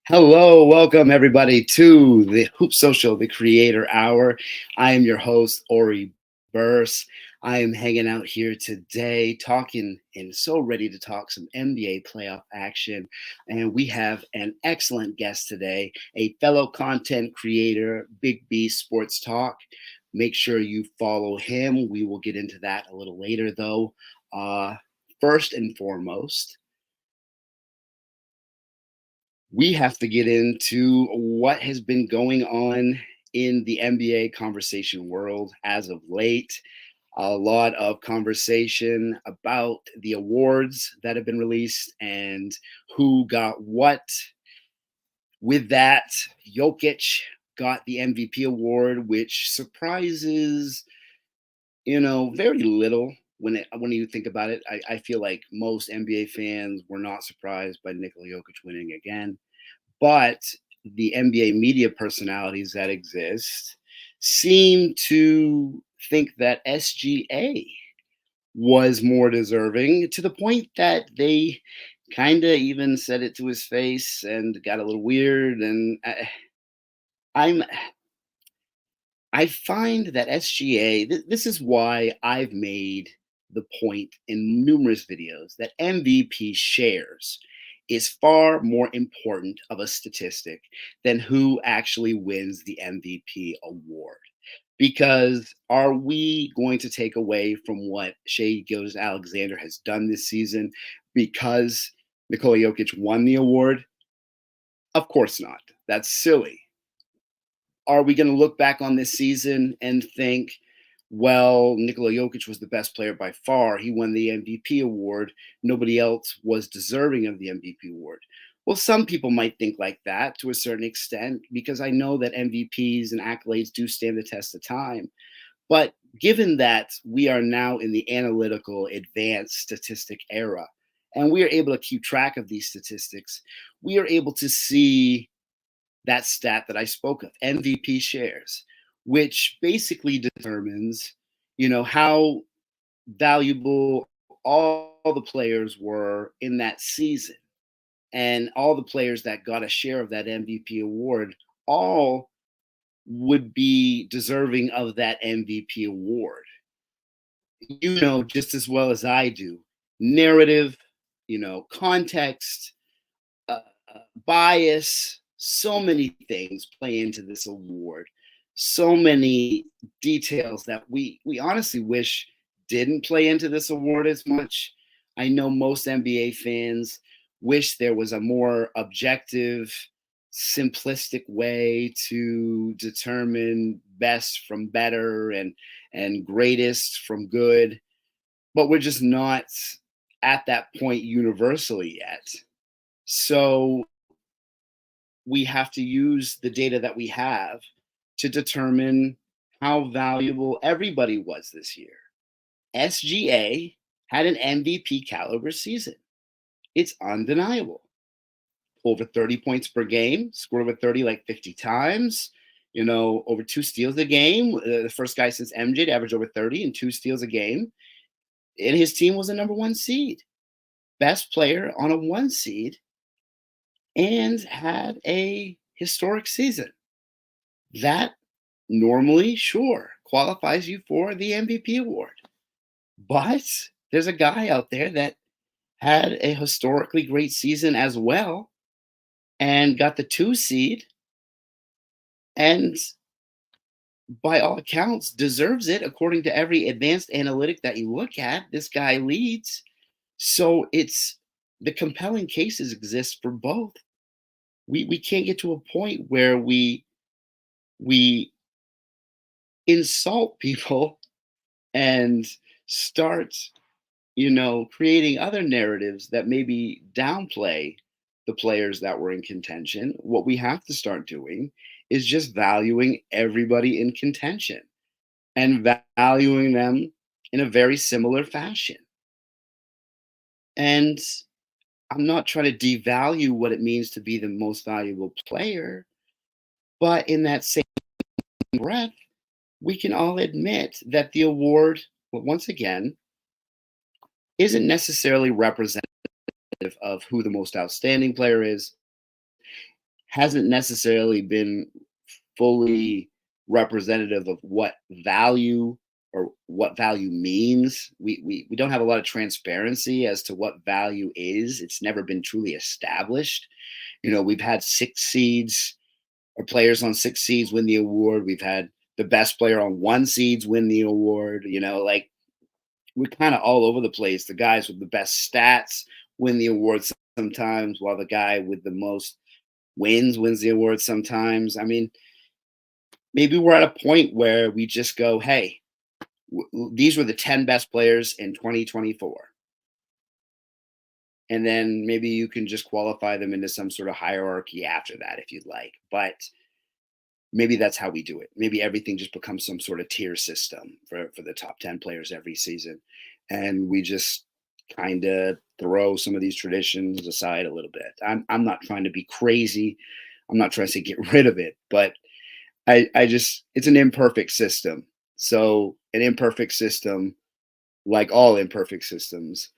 Hello, welcome everybody to the Hoop Social, the Creator Hour. I am your host, Orry Berce. I am hanging out here today talking and so ready to talk some NBA playoff action. And we have an excellent guest today, a fellow content creator, Big B Sports Talk. Make sure you follow him. We will get into that a little later, though. First and foremost, we have to get into what has been going on in the NBA conversation world as of late. A lot of conversation about the awards that have been released and who got what. With that, Jokic got the MVP award, which surprises, very little when you think about it. I feel like most NBA fans were not surprised by Nikola Jokic winning again. But the NBA media personalities that exist seem to think that SGA was more deserving to the point that they kind of even said it to his face and got a little weird. And I'm I find that SGA. This is why I've made the point in numerous videos that MVP shares is far more important of a statistic than who actually wins the MVP award. Because are we going to take away from what Shea Gilgeous Alexander has done this season because Nikola Jokic won the award? Of course not. That's silly. Are we going to look back on this season and think, well, Nikola Jokic was the best player by far. He won the MVP award. Nobody else was deserving of the MVP award. Well, some people might think like that to a certain extent because I know that MVPs and accolades do stand the test of time. But given that we are now in the analytical advanced statistic era and we are able to keep track of these statistics, we are able to see that stat that I spoke of, MVP shares, which basically determines, how valuable all the players were in that season. And all the players that got a share of that MVP award all would be deserving of that MVP award. You know just as well as I do, narrative, context, uh, bias, so many things play into this award. So many details that we honestly wish didn't play into this award as much. I know most NBA fans wish there was a more objective, simplistic way to determine best from better and greatest from good, but we're just not at that point universally yet. So we have to use the data that we have to determine how valuable everybody was this year. SGA had an MVP caliber season. It's undeniable. Over 30 points per game, scored over 30 like 50 times, over two steals a game. The first guy since MJ to average over 30 and two steals a game. And his team was a number one seed, best player on a one seed, and had a historic season. That normally, sure, qualifies you for the MVP award. But there's a guy out there that had a historically great season as well and got the two seed and by all accounts deserves it according to every advanced analytic that you look at. This guy leads. So it's the compelling cases exist for both. We can't get to a point where we insult people and start, creating other narratives that maybe downplay the players that were in contention. What we have to start doing is just valuing everybody in contention and valuing them in a very similar fashion. And I'm not trying to devalue what it means to be the most valuable player, but in that same breath, we can all admit that the award, well, once again, isn't necessarily representative of who the most outstanding player is. hasn't necessarily been fully representative of what value or what value means. We don't have a lot of transparency as to what value is. It's never been truly established. We've had six seeds or players on six seeds win the award. We've had the best player on one seeds win the award. Like we're kind of all over the place. The guys with the best stats win the award sometimes, while the guy with the most wins the award sometimes. I mean, maybe we're at a point where we just go, hey, these were the 10 best players in 2024. And then maybe you can just qualify them into some sort of hierarchy after that if you'd like. But maybe that's how we do it. Maybe everything just becomes some sort of tier system for the top 10 players every season. And we just kind of throw some of these traditions aside a little bit. I'm not trying to be crazy. I'm not trying to say get rid of it, but I just, it's an imperfect system. So an imperfect system, like all imperfect systems,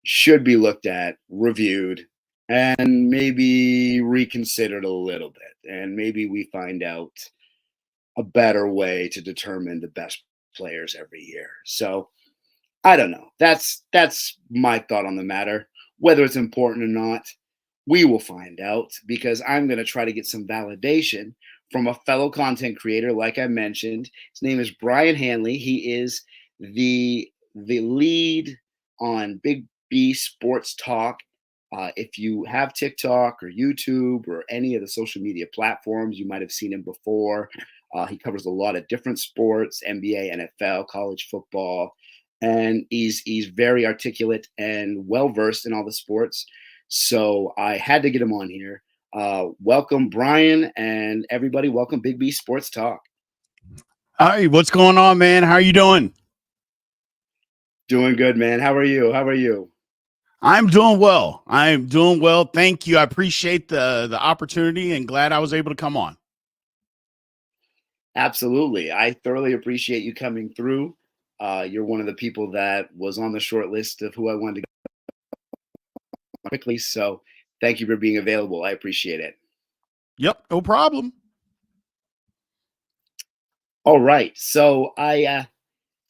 should be looked at, reviewed, and maybe reconsidered a little bit. And maybe we find out a better way to determine the best players every year. So I don't know. That's my thought on the matter. Whether it's important or not, we will find out because I'm going to try to get some validation from a fellow content creator, like I mentioned. His name is Brian Hanley. He is the lead on Big B Sports Talk. If you have TikTok or YouTube or any of the social media platforms, you might have seen him before. He covers a lot of different sports: NBA, NFL, college football, and he's very articulate and well versed in all the sports. So I had to get him on here. Welcome, Brian, and everybody. Welcome, Big B Sports Talk. Hi, what's going on, man? How are you doing? Doing good, man. How are you? How are you? I'm doing well. I'm doing well. Thank you. I appreciate the opportunity and glad I was able to come on. Absolutely. I thoroughly appreciate you coming through. You're one of the people that was on the short list of who I wanted to go quickly. So thank you for being available. I appreciate it. Yep, no problem. All right. So I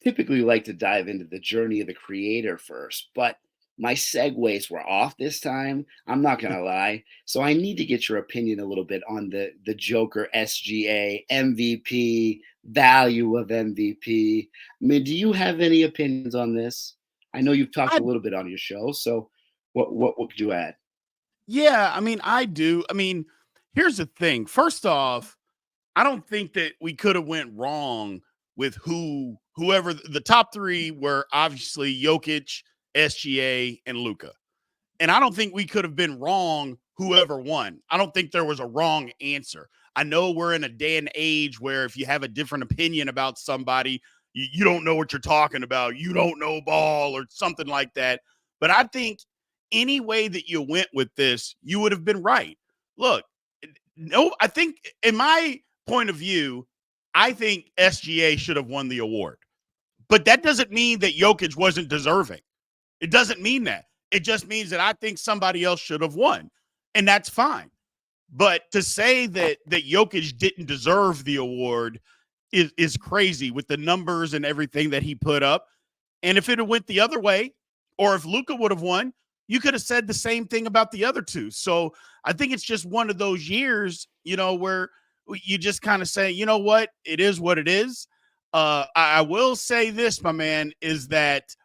typically like to dive into the journey of the creator first, but my segues were off this time. I'm not gonna lie. So I need to get your opinion a little bit on the Joker SGA MVP, value of MVP. I mean, do you have any opinions on this? I know you've talked I a little bit on your show, so what could you add? Yeah, I mean, I do. I mean, here's the thing. First off, I don't think that we could have went wrong with whoever the top three were obviously Jokic, SGA, and Luca. And I don't think we could have been wrong whoever won. I don't think there was a wrong answer. I know we're in a day and age where if you have a different opinion about somebody, you don't know what you're talking about. You don't know ball or something like that. But I think any way that you went with this, you would have been right. Look, no, I think in my point of view, I think SGA should have won the award. But that doesn't mean that Jokic wasn't deserving. It doesn't mean that. It just means that I think somebody else should have won, and that's fine. But to say that Jokic didn't deserve the award is crazy with the numbers and everything that he put up. And if it had went the other way, or if Luka would have won, you could have said the same thing about the other two. So I think it's just one of those years, where you just kind of say, you know what, it is what it is. I will say this, my man, is that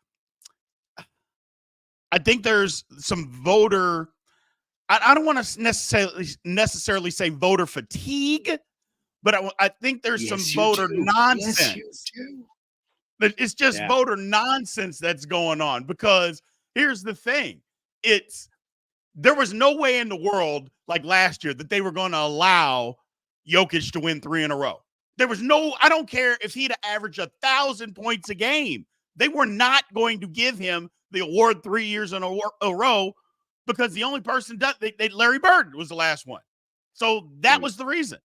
I think there's some voter. I don't want to necessarily say voter fatigue, but I think there's some Yes, you voter do. Yes, you nonsense. do. It's just Yeah. voter nonsense that's going on because here's the thing: it's there was no way in the world like last year that they were going to allow Jokic to win three in a row. There was no. I don't care if he'd averaged 1,000 points a game. They were not going to give him the award 3 years in a row because the only person Larry Bird was the last one. So that Mm. was the reason.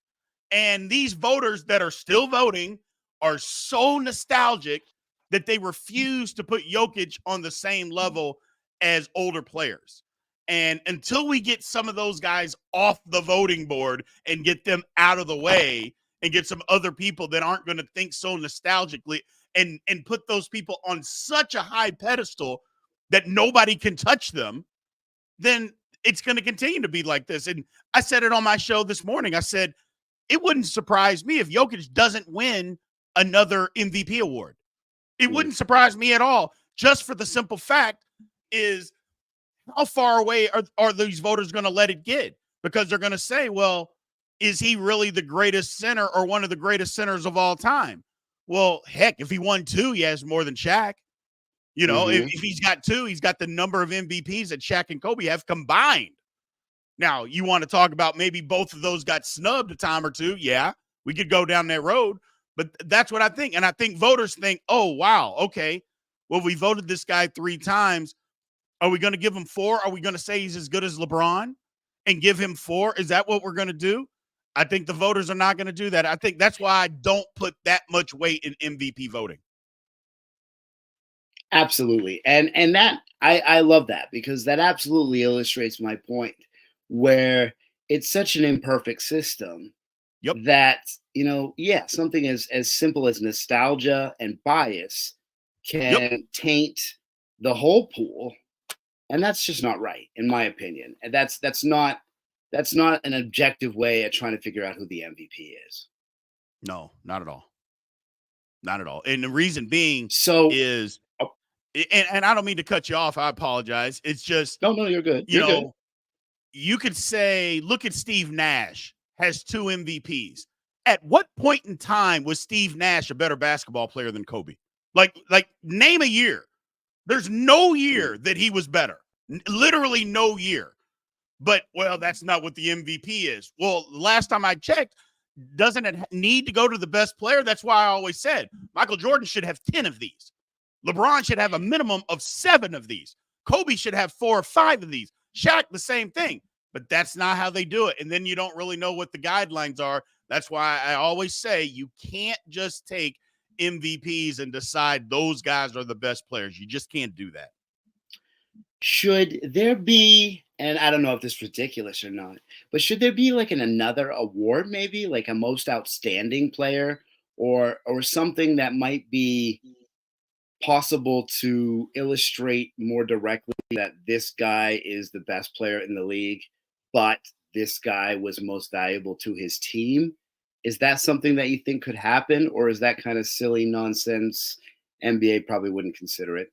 And these voters that are still voting are so nostalgic that they refuse to put Jokic on the same level as older players. And until we get some of those guys off the voting board and get them out of the way and get some other people that aren't going to think so nostalgically and put those people on such a high pedestal that nobody can touch them, then it's going to continue to be like this. And I said it on my show this morning. I said, it wouldn't surprise me if Jokic doesn't win another MVP award. It wouldn't surprise me at all, just for the simple fact is how far away are these voters going to let it get? Because they're going to say, well, is he really the greatest center or one of the greatest centers of all time? Well, heck, if he won 2, he has more than Shaq. You know, if he's got 2, he's got the number of MVPs that Shaq and Kobe have combined. Now, you want to talk about maybe both of those got snubbed a time or two. Yeah, we could go down that road. But that's what I think. And I think voters think, oh, wow, okay, well, we voted this guy 3 times. Are we going to give him 4? Are we going to say he's as good as LeBron and give him 4? Is that what we're going to do? I think the voters are not going to do that. I think that's why I don't put that much weight in MVP voting. Absolutely. And that I love that, because that absolutely illustrates my point, where it's such an imperfect system Yep. that, yeah, something as simple as nostalgia and bias can taint the whole pool. And that's just not right, in my opinion. And that's not an objective way of trying to figure out who the MVP is. No, not at all. Not at all. And the reason being is, and I don't mean to cut you off. I apologize. It's just, no, you're good. You're good. You could say, look at Steve Nash has 2 MVPs. At what point in time was Steve Nash a better basketball player than Kobe? Like name a year. There's no year that he was better. Literally no year. But, well, that's not what the MVP is. Well, last time I checked, doesn't it need to go to the best player? That's why I always said Michael Jordan should have 10 of these. LeBron should have a minimum of 7 of these. Kobe should have 4 or 5 of these. Shaq, the same thing. But that's not how they do it. And then you don't really know what the guidelines are. That's why I always say you can't just take MVPs and decide those guys are the best players. You just can't do that. Should there be, and I don't know if this is ridiculous or not, but should there be like another award, maybe like a most outstanding player, or something that might be possible to illustrate more directly that this guy is the best player in the league, but this guy was most valuable to his team? Is that something that you think could happen, or is that kind of silly nonsense? NBA probably wouldn't consider it.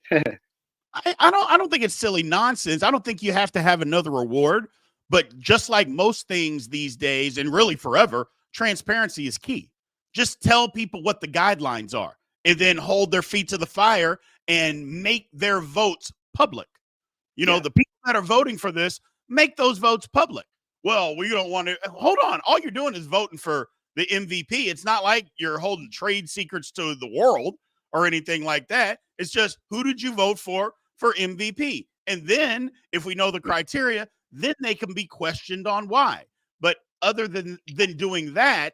I don't think it's silly nonsense. I don't think you have to have another award, but just like most things these days, and really forever, transparency is key. Just tell people what the guidelines are and then hold their feet to the fire and make their votes public. The people that are voting for this, make those votes public. Well, we don't want to hold on. All you're doing is voting for the MVP. It's not like you're holding trade secrets to the world or anything like that. It's just, who did you vote for MVP? And then if we know the criteria, then they can be questioned on why. But other than doing that,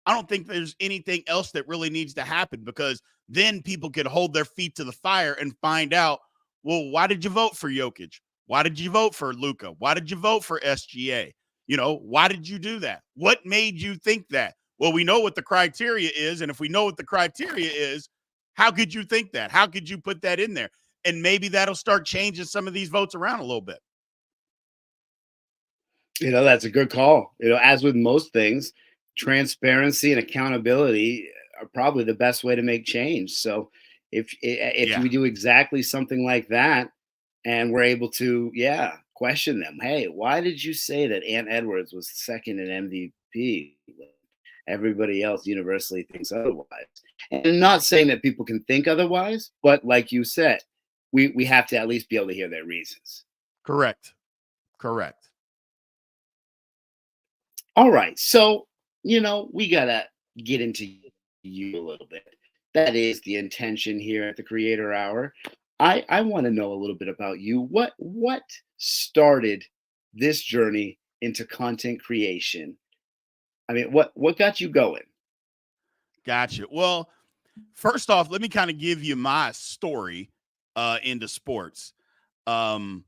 I don't think there's anything else that really needs to happen, because then people can hold their feet to the fire and find out, well, why did you vote for Jokic? Why did you vote for Luka? Why did you vote for SGA? Why did you do that? What made you think that? Well, we know what the criteria is. And if we know what the criteria is, how could you think that? How could you put that in there? And maybe that'll start changing some of these votes around a little bit. That's a good call. As with most things, transparency and accountability are probably the best way to make change. So if we do exactly something like that, and we're able to, question them, hey, why did you say that Ant Edwards was second in MVP? Everybody else universally thinks otherwise. And not saying that people can think otherwise, but like you said, we have to at least be able to hear their reasons. Correct. All right. So, we got to get into you a little bit. That is the intention here at the Creator Hour. I want to know a little bit about you. What started this journey into content creation? I mean, what got you going? Gotcha. Well, first off, let me kind of give you my story into sports. I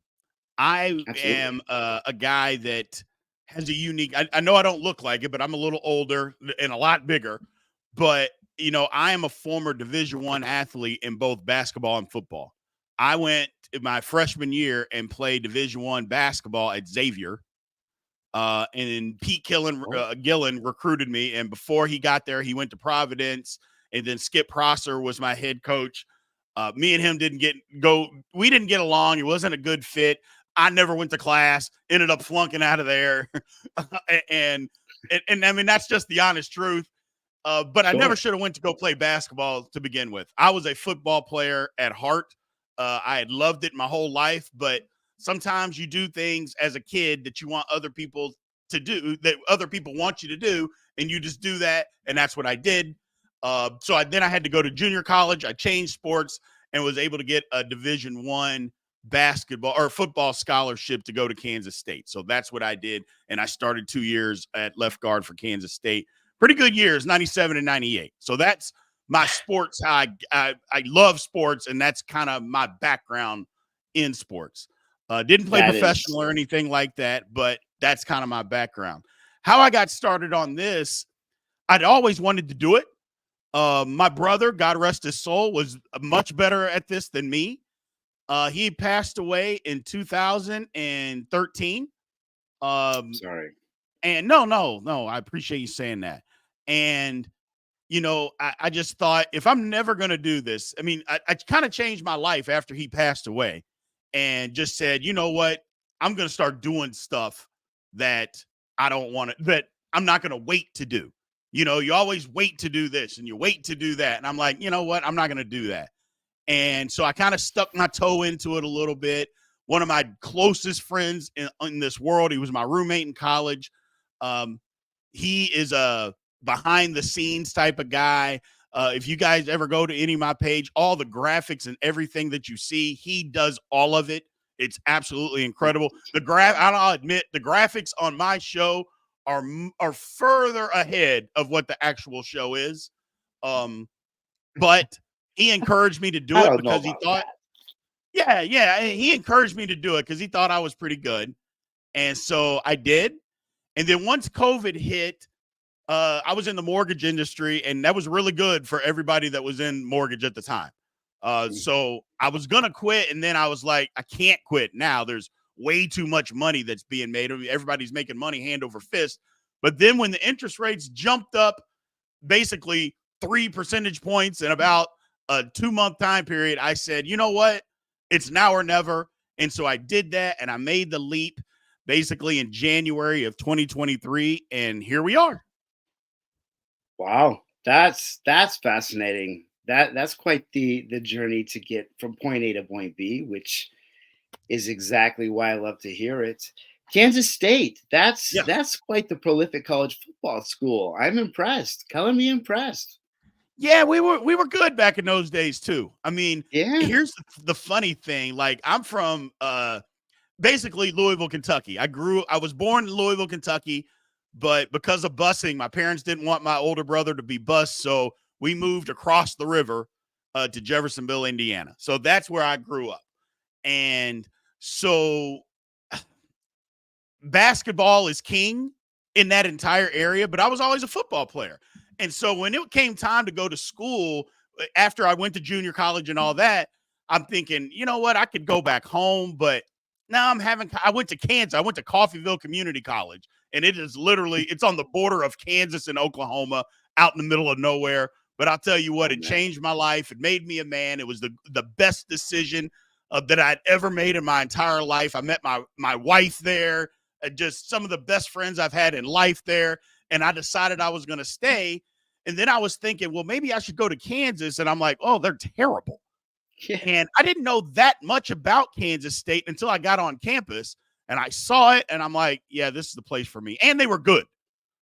I Absolutely. am a guy that has a unique. I know I don't look like it, but I'm a little older and a lot bigger. But I am a former Division I athlete in both basketball and football. I went in my freshman year and played Division I basketball at Xavier. And Oh, Gillen recruited me. And before he got there, he went to Providence. And then Skip Prosser was my head coach. Me and him we didn't get along. It wasn't a good fit. I never went to class, ended up flunking out of there. and, and I mean, that's just the honest truth. But I never sure. should have went to go play basketball to begin with. I was a football player at heart. I had loved it my whole life, but sometimes you do things as a kid that you want other people to do, that other people want you to do, and you just do that, and that's what I did. Then I had to go to junior college. I changed sports and was able to get a Division I basketball or football scholarship to go to Kansas State. So that's what I did, and I started 2 years at left guard for Kansas State. Pretty good years, 97 and 98. So that's my sports. I love sports, and that's kind of my background in sports. Didn't play That is, professional or anything like that, but that's kind of my background. How I got started on this, I'd always wanted to do it. My brother, God rest his soul, was much better at this than me. He passed away in 2013. Um, sorry. and no, I appreciate you saying that. And I just thought if I'm never going to do this, I mean, I kind of changed my life after he passed away and just said, you know what? I'm going to start doing stuff that I don't want to, that I'm not going to wait to do. You always wait to do this and you wait to do that. And I'm like, you know what? I'm not going to do that. And so I kind of stuck my toe into it a little bit. One of my closest friends in this world, he was my roommate in college. Um, he is a behind the scenes type of guy. If you guys ever go to any of my page, all the graphics and everything that you see, he does all of it. It's absolutely incredible. I'll admit, the graphics on my show are further ahead of what the actual show is. Um, but he encouraged me to do I it don't know because he about thought, that. yeah, he encouraged me to do it because he thought I was pretty good. And so I did. And then once COVID hit, I was in the mortgage industry, and that was really good for everybody that was in mortgage at the time. So I was gonna quit, and then I was like, I can't quit now. There's way too much money that's being made. I mean, everybody's making money hand over fist. But then when the interest rates jumped up, basically 3 percentage points in about a 2 month time period, I said, you know what? It's now or never. And so I did that, and I made the leap basically in January of 2023, and here we are. Wow, that's fascinating. That's quite the journey to get from point A to point B, which is exactly why I love to hear it. Kansas State, Yeah. that's quite the prolific college football school. I'm impressed. Color me impressed. Yeah, we were good back in those days too. I mean, Yeah. here's the funny thing. Like I'm from basically Louisville, Kentucky. I was born in Louisville, Kentucky, but because of busing, my parents didn't want my older brother to be bused, so we moved across the river to Jeffersonville, Indiana. So that's where I grew up. And so basketball is king in that entire area, but I was always a football player. And so when it came time to go to school, after I went to junior college and all that, I'm thinking, you know what, I could go back home, but now I went to Kansas. I went to Coffeyville Community College, and it is literally, it's on the border of Kansas and Oklahoma, out in the middle of nowhere. But I'll tell you what, Oh it man. changed my life. It made me a man. It was the best decision that I'd ever made in my entire life. I met my wife there, just some of the best friends I've had in life there. And I decided I was going to stay. And then I was thinking, well, maybe I should go to Kansas. And I'm like, oh, they're terrible. Yeah. And I didn't know that much about Kansas State until I got on campus and I saw it. And I'm like, yeah, this is the place for me. And they were good.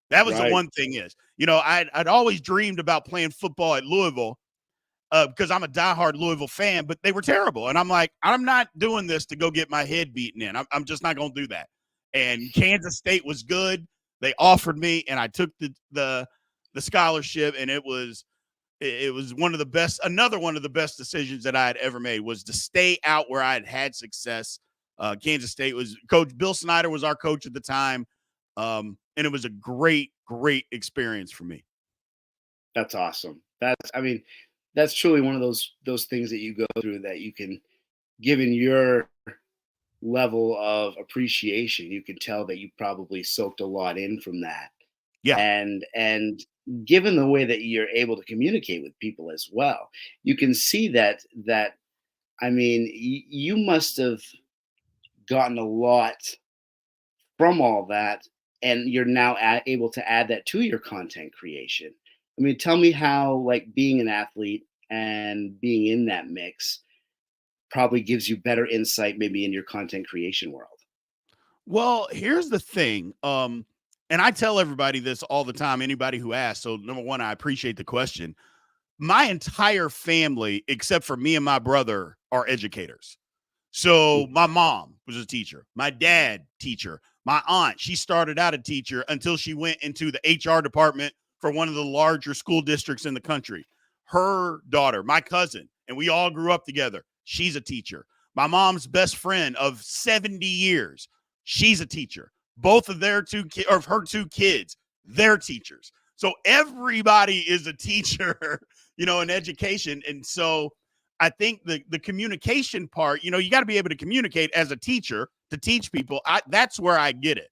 That was the Right. one thing is, I'd always dreamed about playing football at Louisville because I'm a diehard Louisville fan, but they were terrible. And I'm like, I'm not doing this to go get my head beaten in. I'm just not going to do that. And Kansas State was good. They offered me, and I took the scholarship, and it was one of the best. Another one of the best decisions that I had ever made was to stay out where I had had success. Kansas State was Coach Bill Snyder was our coach at the time. And it was a great, great experience for me. That's awesome. That's truly one of those things that you go through that you can, given your level of appreciation, you can tell that you probably soaked a lot in from that. Yeah. And given the way that you're able to communicate with people as well, you can see that you must have gotten a lot from all that, and you're now able to add that to your content creation. I mean, tell me how, like, being an athlete and being in that mix probably gives you better insight maybe in your content creation world. Well, here's the thing. And I tell everybody this all the time, anybody who asks. So, number one, I appreciate the question. My entire family, except for me and my brother, are educators. So my mom was a teacher, my dad, teacher, my aunt, she started out a teacher until she went into the HR department for one of the larger school districts in the country. Her daughter, my cousin, and we all grew up together. She's a teacher. My mom's best friend of 70 years, she's a teacher. Both of her two kids, they're teachers. So everybody is a teacher, in education. And so I think the communication part, you got to be able to communicate as a teacher to teach people. That's where I get it.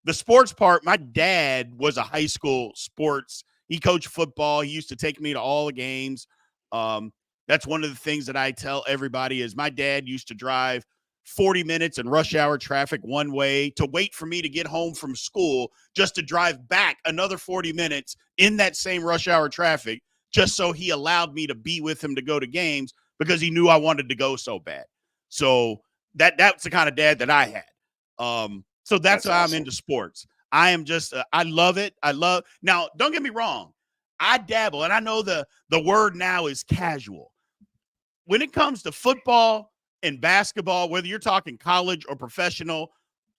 The sports part, my dad was a high school sports. He coached football. He used to take me to all the games. That's one of the things that I tell everybody is my dad used to drive 40 minutes in rush hour traffic one way to wait for me to get home from school just to drive back another 40 minutes in that same rush hour traffic, just so he allowed me to be with him to go to games because he knew I wanted to go so bad. So that's the kind of dad that I had. So that's why awesome. I'm into sports. I am just, I love it. Now, don't get me wrong. I dabble, and I know the word now is casual. When it comes to football and basketball, whether you're talking college or professional,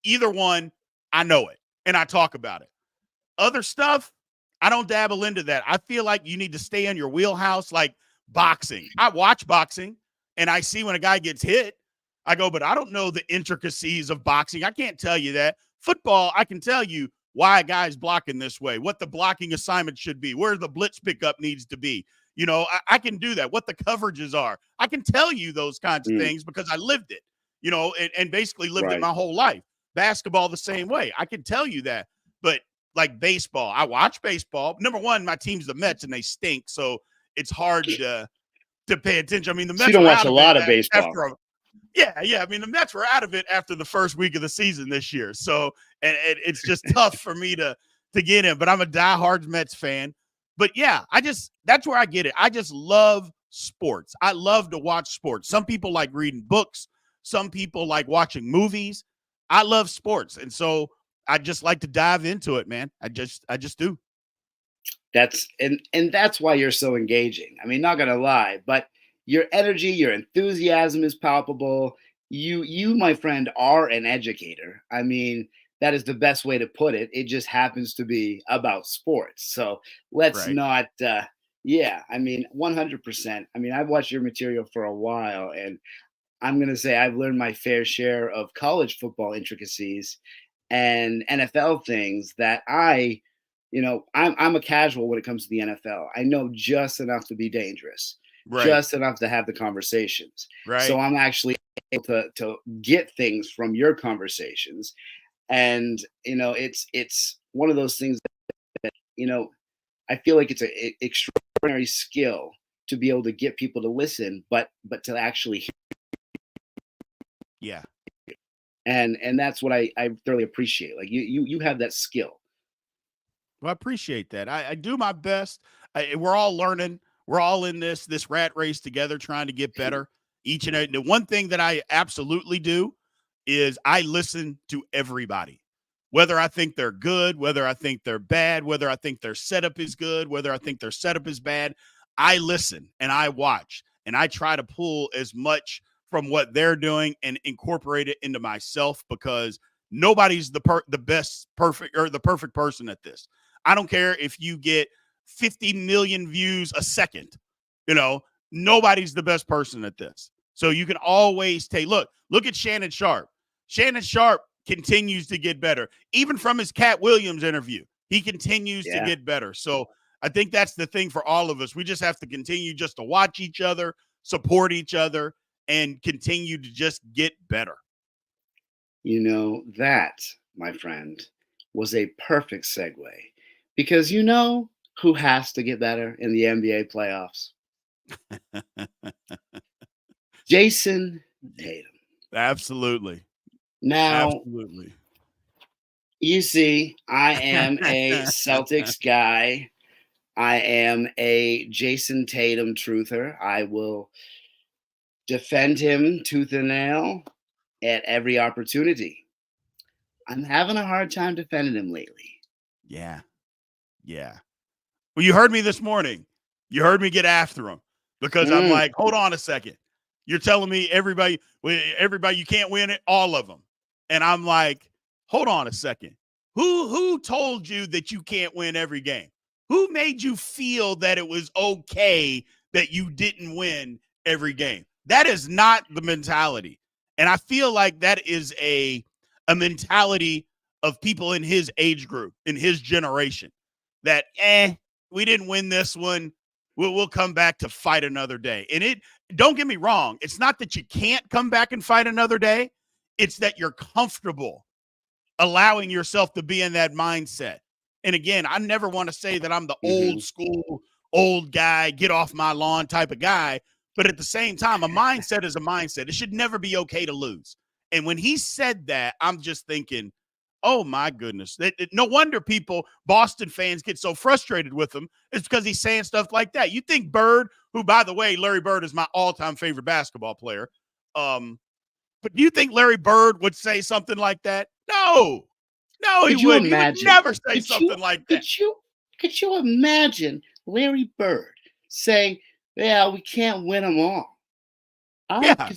either one, I know it and I talk about it. Other stuff, I don't dabble into that. I feel like you need to stay in your wheelhouse, like boxing. I watch boxing and I see when a guy gets hit, I go, but I don't know the intricacies of boxing. I can't tell you that. Football, I can tell you why a guy's blocking this way, what the blocking assignment should be, where the blitz pickup needs to be. I can do that, what the coverages are. I can tell you those kinds of things because I lived it, and basically lived it my whole life. Basketball the same way. I can tell you that. But like baseball, I watch baseball. Number one, my team's the Mets and they stink. So it's hard to pay attention. I mean, the So you Mets don't were watch out a of lot it of baseball. yeah. I mean, the Mets were out of it after the first week of the season this year. So and it's just tough for me to get in, but I'm a diehard Mets fan. But yeah, that's where I get it. I just love sports. I love to watch sports. Some people like reading books. Some people like watching movies. I love sports. And so I just like to dive into it, man. I just do. That's why you're so engaging. I mean, not gonna lie, but your energy, your enthusiasm is palpable. You, my friend, are an educator. I mean, that is the best way to put it. It just happens to be about sports. So let's Right. not. Yeah, I mean, 100%. I mean, I've watched your material for a while, and I'm gonna say I've learned my fair share of college football intricacies and NFL things that I'm a casual when it comes to the NFL. I know just enough to be dangerous, Right. just enough to have the conversations. So Right. I'm actually able to get things from your conversations, and it's one of those things that I feel like it's an extraordinary skill to be able to get people to listen, but to actually hear. Yeah. And that's what I thoroughly appreciate. Like you have that skill. Well, I appreciate that. I do my best. We're all learning. We're all in this rat race together, trying to get better. Each and every, the one thing that I absolutely do is I listen to everybody, whether I think they're good, whether I think they're bad, whether I think their setup is good, whether I think their setup is bad. I listen and I watch and I try to pull as much from what they're doing and incorporate it into myself because nobody's the best perfect or the perfect person at this. I don't care if you get 50 million views a second. Nobody's the best person at this. So you can always look at Shannon Sharp. Shannon Sharp continues to get better. Even from his Cat Williams interview, he continues to Yeah. get better. So I think that's the thing for all of us. We just have to continue just to watch each other, support each other, and continue to just get better. That, my friend, was a perfect segue because who has to get better in the NBA playoffs? Jason Tatum. Absolutely. Now, Absolutely. you see, I am a Celtics guy. I am a Jason Tatum truther. I will defend him tooth and nail at every opportunity. I'm having a hard time defending him lately. Yeah. Yeah. Well, you heard me this morning. You heard me get after him because I'm Mm, like, hold on a second. You're telling me everybody, you can't win it, all of them. And I'm like, hold on a second. Who told you that you can't win every game? Who made you feel that it was okay that you didn't win every game? That is not the mentality. And I feel like that is a mentality of people in his age group, in his generation, that we didn't win this one. We'll come back to fight another day. And don't get me wrong, it's not that you can't come back and fight another day. It's that you're comfortable allowing yourself to be in that mindset. And again, I never want to say that I'm the old mhm. school, old guy, get off my lawn type of guy. But at the same time, a mindset is a mindset. It should never be okay to lose. And when he said that, I'm just thinking, oh my goodness. No wonder Boston fans get so frustrated with him. It's because he's saying stuff like that. You think Bird, who, by the way, Larry Bird is my all-time favorite basketball player. But do you think Larry Bird would say something like that? No, he Could you wouldn't. He would imagine? never say Could you something like that. could you could you imagine Larry Bird saying, "Yeah, we can't win them all"? Yeah,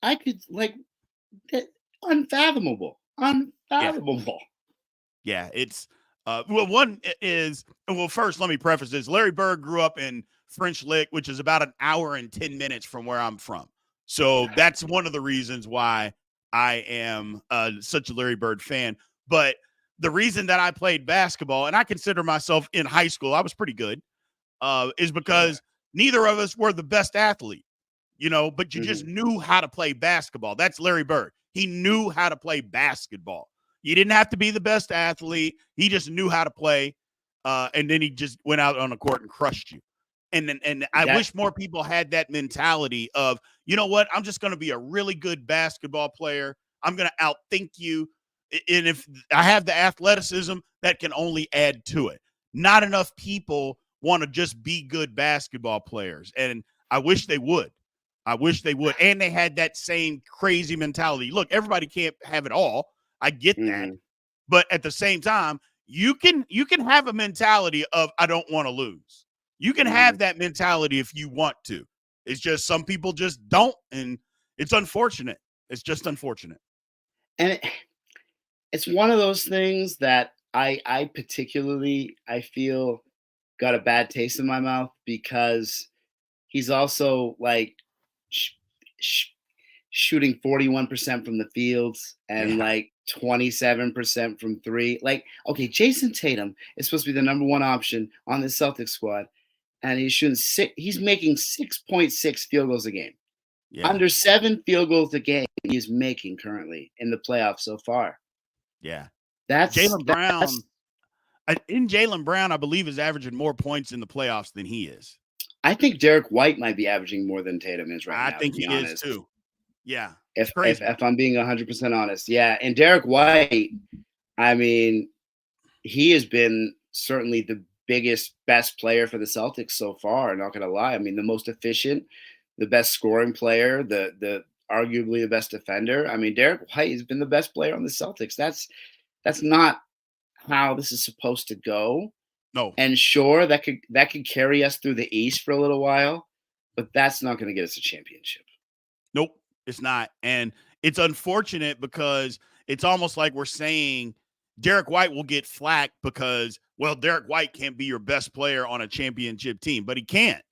I could like that, unfathomable, yeah, unfathomable. yeah. It's first, let me preface this. Larry Bird grew up in French Lick, which is about an hour and 10 minutes from where I'm from. So that's one of the reasons why I am such a Larry Bird fan. But the reason that I played basketball, and I consider myself in high school, I was pretty good, is Sure. because neither of us were the best athlete, but you just Mhm, knew how to play basketball. That's Larry Bird. He knew how to play basketball. You didn't have to be the best athlete. He just knew how to play. And then he just went out on the court and crushed you. And I that wish more people had that mentality of, you know what, I'm just going to be a really good basketball player. I'm going to outthink you. And if I have the athleticism, that can only add to it. Not enough people want to just be good basketball players. And I wish they would. I wish they would. And they had that same crazy mentality. Look, everybody can't have it all. I get that. mhm, But at the same time, you can have a mentality of I don't want to lose. You can have mhm. that mentality if you want to. It's just some people just don't, and it's unfortunate. It's just unfortunate. And it's one of those things that I particularly I feel got a bad taste in my mouth because he's also like sh- sh- shooting 41% from the fields and Yeah. like 27% from three. Like, okay, Jason Tatum is supposed to be the number one option on the Celtics squad, and he's making 6.6 field goals a game. Yeah. Under 7 field goals a game he's making currently in the playoffs so far. Yeah. That's Jalen that's Brown, in Jalen Brown, I believe, is averaging more points in the playoffs than he is. I think Derek White might be averaging more than Tatum is right I now, to think be he is honest. too. Yeah. It's If crazy. I'm being 100% honest, yeah. And Derek White, I mean, he has been certainly the biggest, best player for the Celtics so far. Not gonna lie, I mean, the most efficient, the best scoring player, the arguably the best defender. I mean, Derek White has been the best player on the Celtics. That's not how this is supposed to go. No. And sure, that could carry us through the East for a little while, but that's not going to get us a championship. Nope, it's not. And it's unfortunate because it's almost like we're saying Derek White will get flack because, well, Derek White can't be your best player on a championship team, but he can't.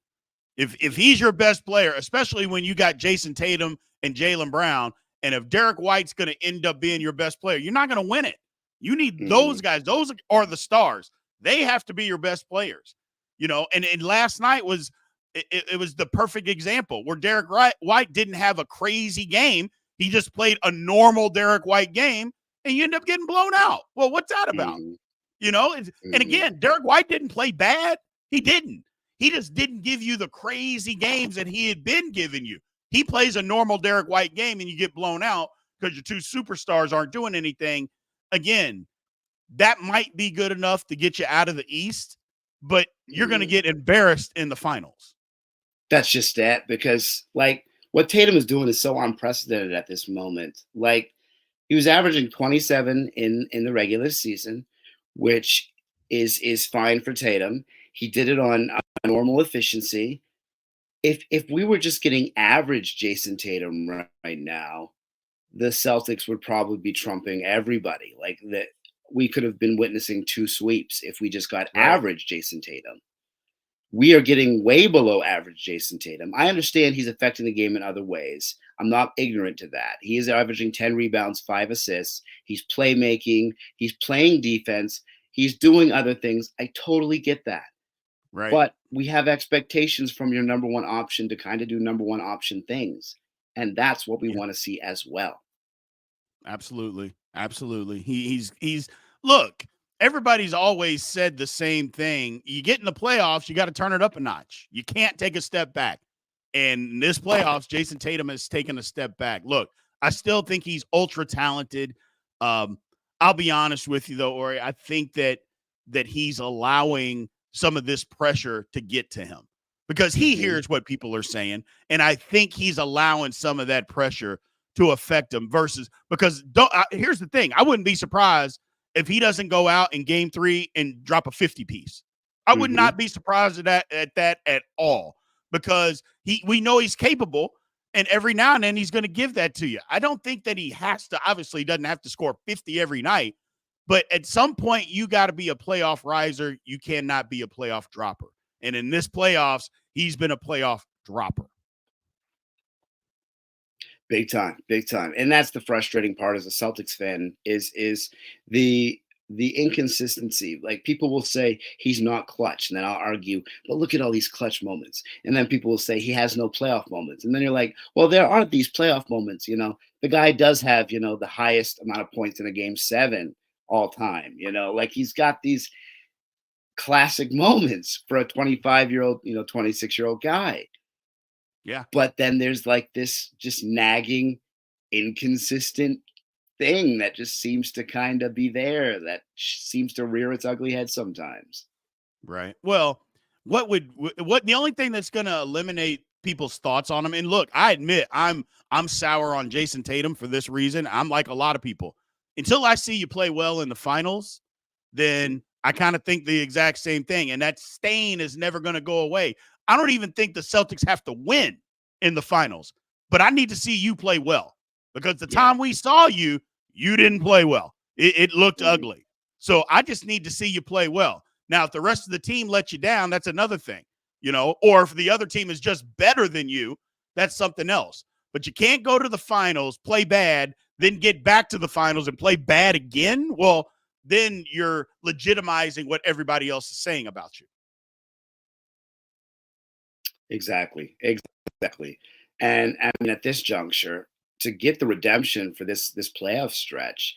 If he's your best player, especially when you got Jason Tatum and Jalen Brown, And if Derek White's going to end up being your best player, you're not going to win it. You need Mhm. those guys. Those are the stars. They have to be your best players, and last night was it was the perfect example where Derek White didn't have a crazy game. He just played a normal Derek White game, and you end up getting blown out. Well, what's that about? Mhm. And Mhm. again, Derek White didn't play bad. He didn't. He just didn't give you the crazy games that he had been giving you. He plays a normal Derek White game and you get blown out because your two superstars aren't doing anything. Again, that might be good enough to get you out of the East, but you're going to Mhm. get embarrassed in the finals. That's just that because like what Tatum is doing is so unprecedented at this moment. Like he was averaging 27 in the regular season, which is fine for Tatum. He did it on a normal efficiency. If we were just getting average Jason Tatum right now, the Celtics would probably be trumping everybody. Like that, we could have been witnessing two sweeps if we just got Right. average Jason Tatum. We are getting way below average Jason Tatum. I understand he's affecting the game in other ways. I'm not ignorant to that. He is averaging 10 rebounds, 5 assists. He's playmaking, he's playing defense, he's doing other things. I totally get that. Right. But we have expectations from your number one option to kind of do number one option things. And that's what we Yeah. want to see as well. Absolutely. Absolutely. He's look, everybody's always said the same thing. You get in the playoffs, you got to turn it up a notch. You can't take a step back. And in this playoffs, Jason Tatum has taken a step back. Look, I still think he's ultra talented. Um, I'll be honest with you though, Orry. I think that he's allowing some of this pressure to get to him because he Hmm. hears what people are saying. And I think he's allowing some of that pressure to affect him versus because here's the thing. I wouldn't be surprised if he doesn't go out in game 3 and drop a 50 piece. I would Hmm. not be surprised at that at all because we know he's capable and every now and then he's going to give that to you. I don't think that he has to, obviously doesn't have to score 50 every night, but at some point you got to be a playoff riser. You cannot be a playoff dropper. And in this playoffs, he's been a playoff dropper. Big time, big time. And that's the frustrating part as a Celtics fan is the inconsistency. Like people will say he's not clutch, and then I'll argue, but look at all these clutch moments. And then people will say he has no playoff moments. And then you're like, well, there are these playoff moments, The guy does have, the highest amount of points in a game 7 all time, like he's got these classic moments for a 25-year-old, 26-year-old guy. Yeah. But then there's like this just nagging, inconsistent thing that just seems to kind of be there that seems to rear its ugly head sometimes. Right. Well, what the only thing that's going to eliminate people's thoughts on him, and look, I admit I'm sour on Jason Tatum for this reason. I'm like a lot of people. Until I see you play well in the finals, then I kind of think the exact same thing. And that stain is never going to go away. I don't even think the Celtics have to win in the finals, but I need to see you play well because the Yeah. time we saw you, you didn't play well. It looked Mhm. ugly. So I just need to see you play well. Now, if the rest of the team lets you down, that's another thing, or if the other team is just better than you, that's something else. But you can't go to the finals, play bad, then get back to the finals and play bad again. Well, then you're legitimizing what everybody else is saying about you. Exactly. Exactly. And I mean, at this juncture, to get the redemption for this playoff stretch,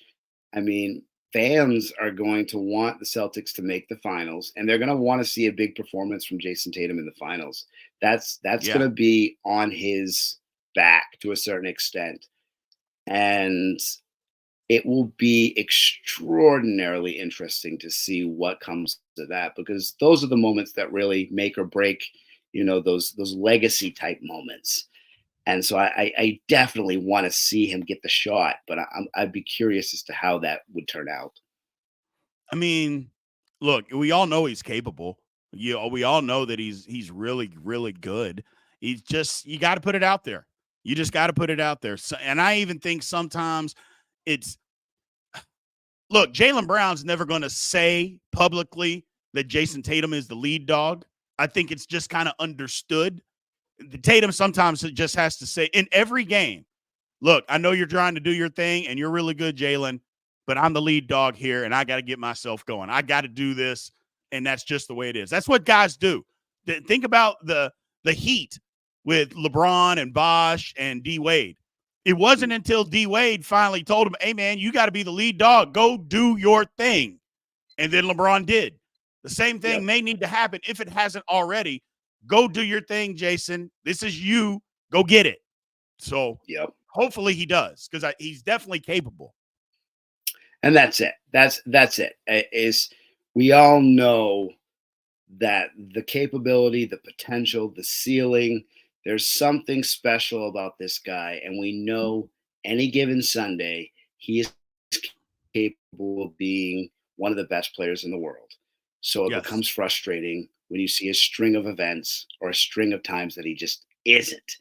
I mean, fans are going to want the Celtics to make the finals, and they're going to want to see a big performance from Jason Tatum in the finals. That's Yeah. going to be on his back to a certain extent, and it will be extraordinarily interesting to see what comes to that because those are the moments that really make or break, those legacy type moments. And so I definitely want to see him get the shot, but I'd be curious as to how that would turn out. I mean, look, we all know he's capable. We all know that he's really, really good. He's just you got to put it out there. You just got to put it out there. So, and I even think sometimes it's look, Jaylen Brown's never going to say publicly that Jason Tatum is the lead dog. I think it's just kind of understood. The Tatum sometimes just has to say in every game. look, I know you're trying to do your thing and you're really good, Jalen, but I'm the lead dog here and I got to get myself going. I got to do this. And that's just the way it is. That's what guys do. Think about the Heat with LeBron and Bosh and D Wade. It wasn't until D Wade finally told him, hey, man, you got to be the lead dog. Go do your thing. And then LeBron did. The same thing may need to happen if it hasn't already. Go do your thing, Jason. This is you. Go get it. So hopefully he does, because he's definitely capable. And that's it. That's it. Is we all know that the capability, the potential, the ceiling, there's something special about this guy. And we know any given Sunday, he is capable of being one of the best players in the world. So it becomes frustrating when you see a string of events or a string of times that he just isn't.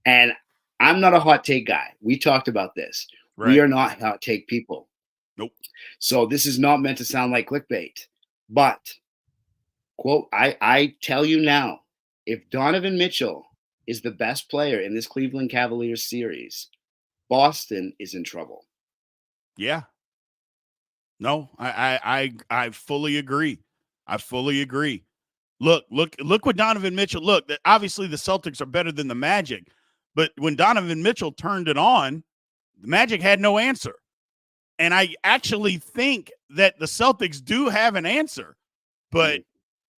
And I'm not a hot take guy. We talked about this. Right. We are not hot take people. Nope. So this is not meant to sound like clickbait. But, quote, I tell you now, if Donovan Mitchell is the best player in this Cleveland Cavaliers series, Boston is in trouble. Yeah. No, I fully agree. I fully agree. Look what Donovan Mitchell, obviously the Celtics are better than the Magic, but when Donovan Mitchell turned it on, the Magic had no answer. And I actually think that the Celtics do have an answer, but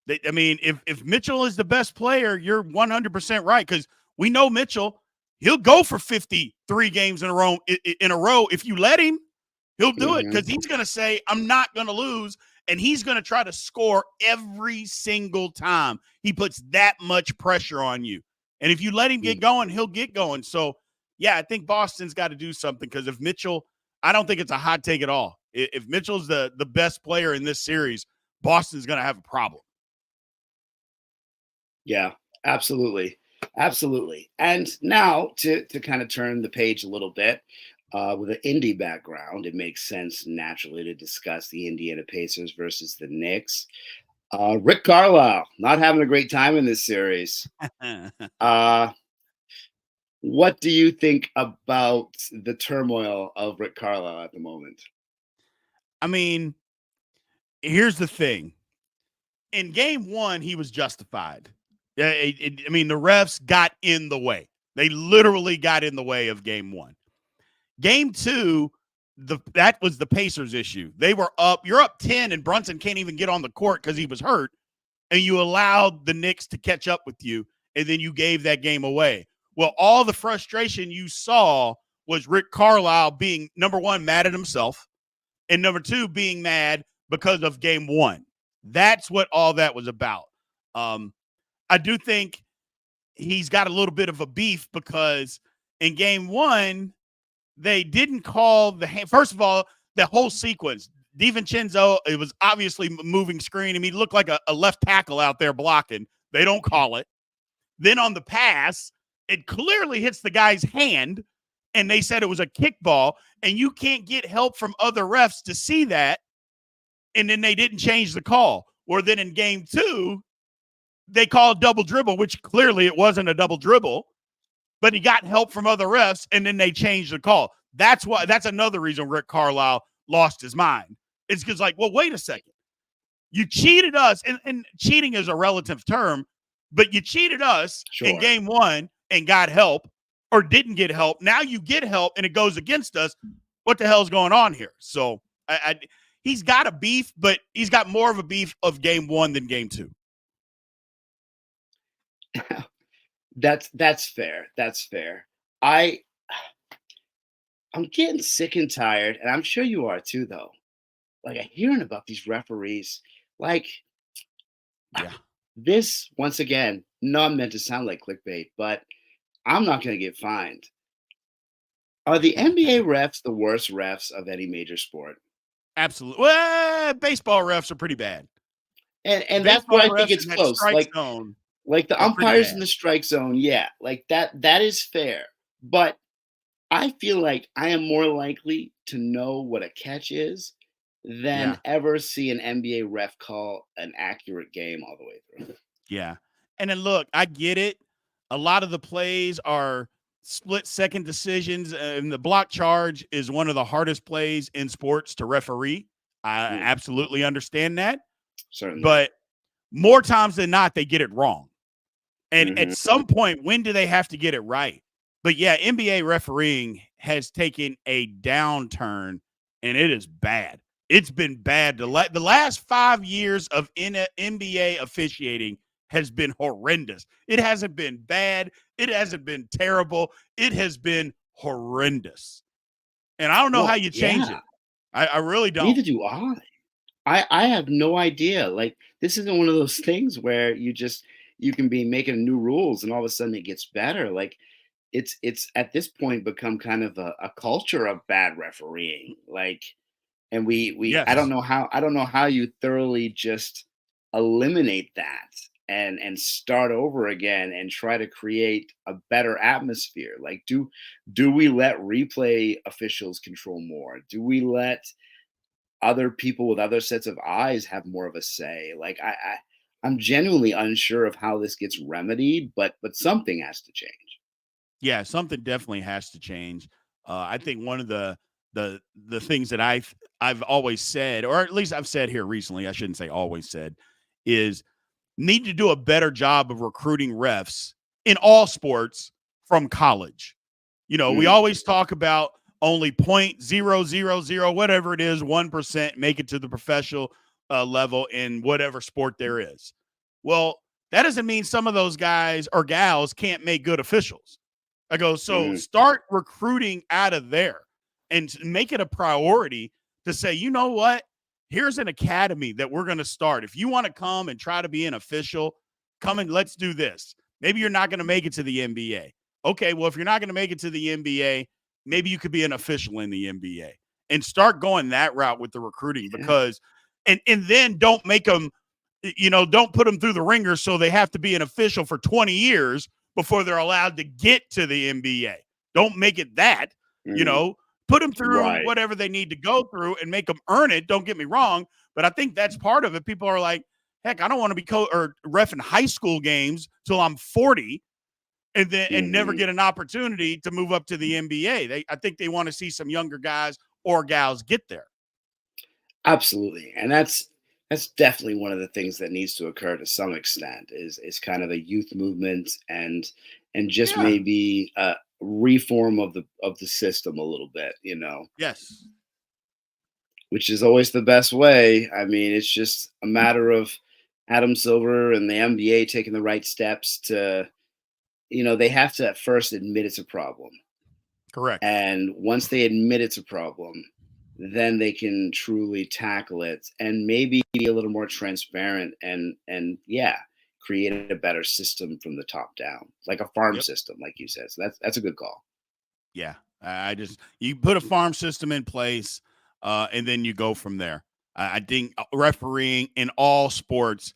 if Mitchell is the best player, you're 100% right. Cause we know Mitchell, he'll go for 53 games in a row if you let him. He'll do it because he's going to say, I'm not going to lose. And he's going to try to score every single time. He puts that much pressure on you. And if you let him get going, he'll get going. So, yeah, I think Boston's got to do something because if Mitchell, I don't think it's a hot take at all. If Mitchell's the best player in this series, Boston's going to have a problem. Yeah, absolutely. Absolutely. And now to kind of turn the page a little bit, with an indie background, it makes sense naturally to discuss the Indiana Pacers versus the Knicks. Rick Carlisle not having a great time in this series. What do you think about the turmoil of Rick Carlisle at the moment? I mean, here's the thing. In game one, he was justified. The refs got in the way. They literally got in the way of game one. Game two, that was the Pacers' issue. They were up. You're up 10, and Brunson can't even get on the court because he was hurt, and you allowed the Knicks to catch up with you, and then you gave that game away. Well, all the frustration you saw was Rick Carlisle being, number one, mad at himself, and number two, being mad because of game one. That's what all that was about. I do think he's got a little bit of a beef because in game one, they didn't call the hand. First of all, the whole sequence, DiVincenzo, it was obviously moving screen. I mean, he looked like a left tackle out there blocking. They don't call it. Then on the pass, it clearly hits the guy's hand, and they said it was a kickball, and you can't get help from other refs to see that, and then they didn't change the call. Or then in game two, they called double dribble, which clearly it wasn't a double dribble. But he got help from other refs, and then they changed the call. That's another reason Rick Carlisle lost his mind. It's because, well, wait a second. You cheated us, and cheating is a relative term, but you cheated us in game one and got help or didn't get help. Now you get help, and it goes against us. What the hell is going on here? So he's got a beef, but he's got more of a beef of game one than game two. That's fair. That's fair. I'm getting sick and tired, and I'm sure you are too, though. I'm hearing about these referees. This, once again, not meant to sound like clickbait, but I'm not going to get fined. Are the NBA refs the worst refs of any major sport? Absolutely. Well, baseball refs are pretty bad. And that's where I think it's close. Like the umpires in the strike zone, yeah, that is fair. But I feel like I am more likely to know what a catch is than ever see an NBA ref call an accurate game all the way through. Yeah. And then look, I get it. A lot of the plays are split second decisions, and the block charge is one of the hardest plays in sports to referee. I Mm, absolutely understand that, certainly. but more times than not, they get it wrong. And at Hmm. some point, when do they have to get it right? But yeah, NBA refereeing has taken a downturn, and it is bad. It's been bad. The last 5 years of NBA officiating has been horrendous. It hasn't been bad. It hasn't been terrible. It has been horrendous. And I don't know how Well, you change yeah, it. I really don't. neither do I. I have no idea. Like, this isn't one of those things where you can be making new rules and all of a sudden it gets better. Like, it's at this point become kind of a culture of bad refereeing. Like, and we Yes. I don't know how you thoroughly just eliminate that and start over again and try to create a better atmosphere. Like, do we let replay officials control more? Do we let other people with other sets of eyes have more of a say? Like, I'm genuinely unsure of how this gets remedied, but something has to change. Yeah, something definitely has to change. I think one of the things that I've always said, or at least I've said here recently, I shouldn't say always said, is need to do a better job of recruiting refs in all sports from college. You know, we Mm, always talk about only 0.000 whatever it is 1% make it to the professional level in whatever sport there is. Well, that doesn't mean some of those guys or gals can't make good officials. I go, so mm, start recruiting out of there and make it a priority to say, you know what? Here's an academy that we're going to start. If you want to come and try to be an official, come and let's do this. Maybe you're not going to make it to the NBA. Okay, well, if you're not going to make it to the NBA, maybe you could be an official in the NBA and start going that route with the recruiting yeah. because, and then don't make them, don't put them through the ringer so they have to be an official for 20 years before they're allowed to get to the NBA. Don't make it that, you Mm, know, put them through right. whatever they need to go through and make them earn it. Don't get me wrong, but I think that's part of it. People are like, heck, I don't want to be or ref in high school games till I'm 40 and never Hmm. get an opportunity to move up to the NBA. I think they want to see some younger guys or gals get there. Absolutely, and that's definitely one of the things that needs to occur to some extent is kind of a youth movement and just Yeah. maybe a reform of the system a little bit, Yes. which is always the best way. I mean, it's just a matter of Adam Silver and the NBA taking the right steps to, they have to at first admit it's a problem. Correct. And once they admit it's a problem, then they can truly tackle it and maybe be a little more transparent and yeah, create a better system from the top down, like a farm Yep. system, like you said. So that's a good call. Yeah, I just you put a farm system in place, and then you go from there. I think refereeing in all sports.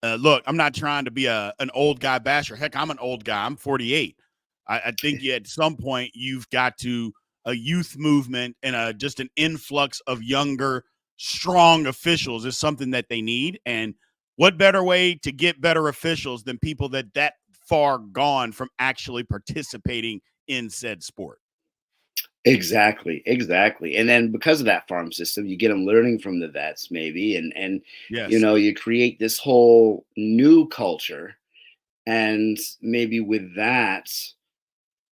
Look, I'm not trying to be an old guy basher. Heck, I'm an old guy. I'm 48. I think at some point you've got to a youth movement and just an influx of younger, strong officials is something that they need. And what better way to get better officials than people that far gone from actually participating in said sport? Exactly, exactly. And then because of that farm system, you get them learning from the vets, maybe, and Yes. you create this whole new culture, and maybe with that,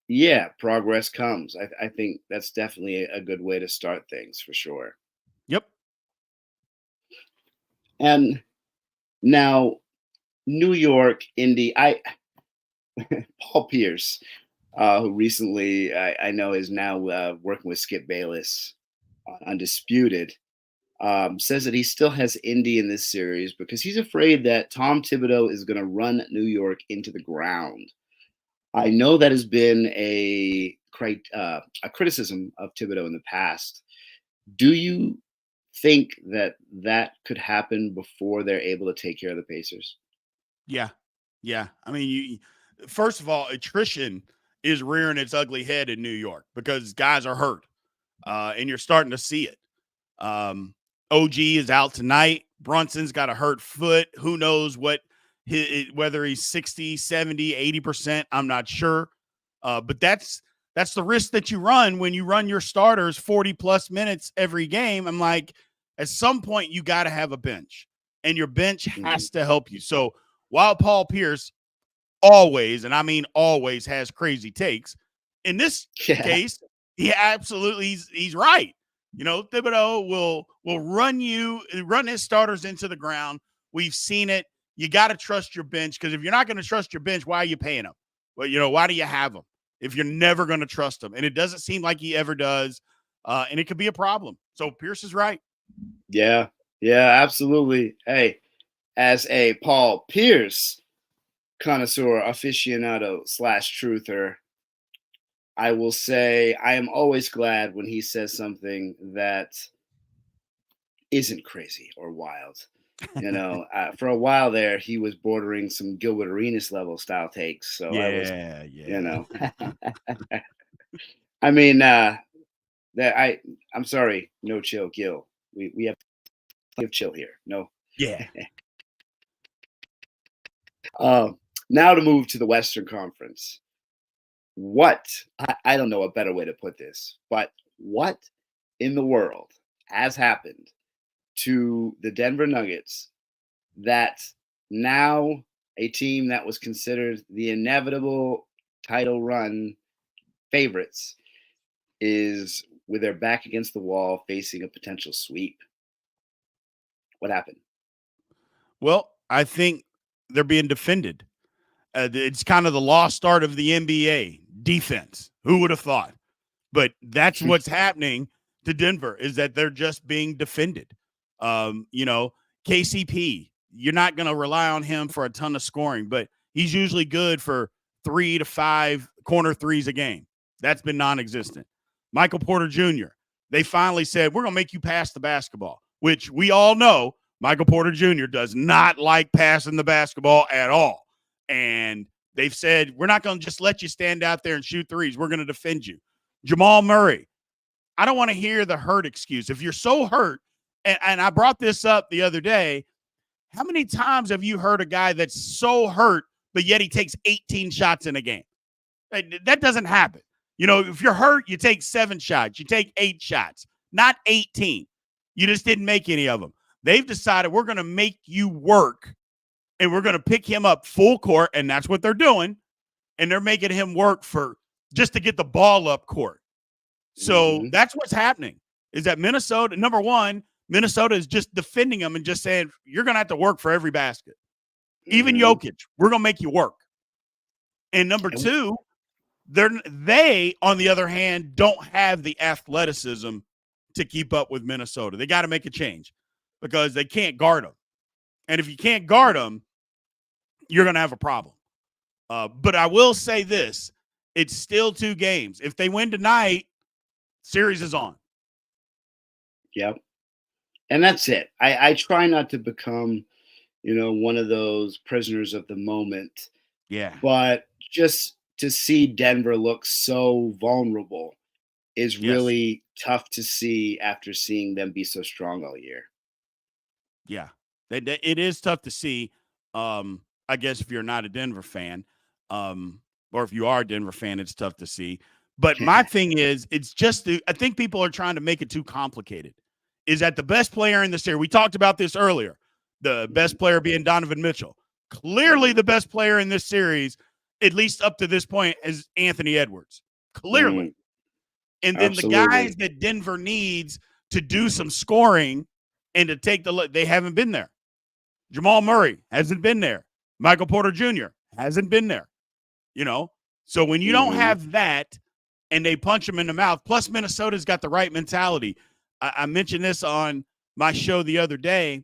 yeah, progress comes. I think that's definitely a good way to start things for sure. Yep. And now, New York indie, Paul Pierce, who recently I know is now working with Skip Bayless on Undisputed, says that he still has Indy in this series because he's afraid that Tom Thibodeau is going to run New York into the ground. I know that has been a criticism of Thibodeau in the past. Do you think that that could happen before they're able to take care of the Pacers? Yeah. Yeah. I mean, first of all, attrition is rearing its ugly head in New York because guys are hurt, and you're starting to see it. Um, OG is out tonight. Brunson's got a hurt foot. Who knows whether he's 60, 70, 80%. I'm not sure. But that's the risk that you run when you run your starters 40 plus minutes every game. I'm like, at some point you got to have a bench, and your bench Mhm. has to help you. So while Paul Pierce always, and I mean always, has crazy takes, in this Yeah. case, he absolutely he's right. You know, Thibodeau will run his starters into the ground. We've seen it. You got to trust your bench, because if you're not going to trust your bench, why are you paying them? Well, you know, why do you have them if you're never going to trust them? And it doesn't seem like he ever does, and it could be a problem. So Pierce is right. Yeah. Yeah, absolutely. Hey, as a Paul Pierce connoisseur, aficionado slash truther, I will say I am always glad when he says something that isn't crazy or wild. For a while there, he was bordering some Gilbert Arenas level style takes. So I was, Yeah, you yeah, know, I mean, that I'm sorry, no chill, Gil. We have plenty of chill here. No. yeah. Um, Now to move to the Western Conference. I don't know a better way to put this, but what in the world has happened to the Denver Nuggets that now a team that was considered the inevitable title run favorites is with their back against the wall facing a potential sweep? What happened? Well, I think they're being defended. It's kind of the lost art of the NBA defense. Who would have thought? But that's what's happening to Denver, is that they're just being defended. You know, KCP, you're not going to rely on him for a ton of scoring, but he's usually good for 3 to 5 corner threes a game. That's been non-existent. Michael Porter Jr., they finally said, we're going to make you pass the basketball, which we all know Michael Porter Jr. does not like passing the basketball at all. And they've said, we're not going to just let you stand out there and shoot threes. We're going to defend you. Jamal Murray, I don't want to hear the hurt excuse. If you're so hurt, and I brought this up the other day, how many times have you heard a guy that's so hurt, but yet he takes 18 shots in a game? That doesn't happen. You know, if you're hurt, you take 7 shots, you take 8 shots, not 18. You just didn't make any of them. They've decided we're going to make you work, and we're going to pick him up full court, and that's what they're doing. And they're making him work for just to get the ball up court. So Hmm. that's what's happening, is that Minnesota, number one, Minnesota is just defending them and just saying, you're going to have to work for every basket. Even Hmm. Jokic, we're going to make you work. And number And two, they, on the other hand, don't have the athleticism to keep up with Minnesota. They got to make a change because they can't guard them. And if you can't guard them, you're going to have a problem. But I will say this, it's still 2 games. If they win tonight, series is on. yep, and that's it. I try not to become, one of those prisoners of the moment, Yeah. but just to see Denver look so vulnerable is Yes. really tough to see after seeing them be so strong all year. Yeah. It is tough to see. I guess if you're not a Denver fan, or if you are a Denver fan, it's tough to see. But my thing is, it's just I think people are trying to make it too complicated. Is that the best player in the series? We talked about this earlier. The best player being Donovan Mitchell. Clearly, the best player in this series, at least up to this point, is Anthony Edwards. Clearly. Mm, And then the guys absolutely. that Denver needs to do some scoring and to take they haven't been there. Jamal Murray hasn't been there. Michael Porter Jr. hasn't been there. You know, so when you don't Hmm. have that and they punch them in the mouth, plus Minnesota's got the right mentality. I mentioned this on my show the other day.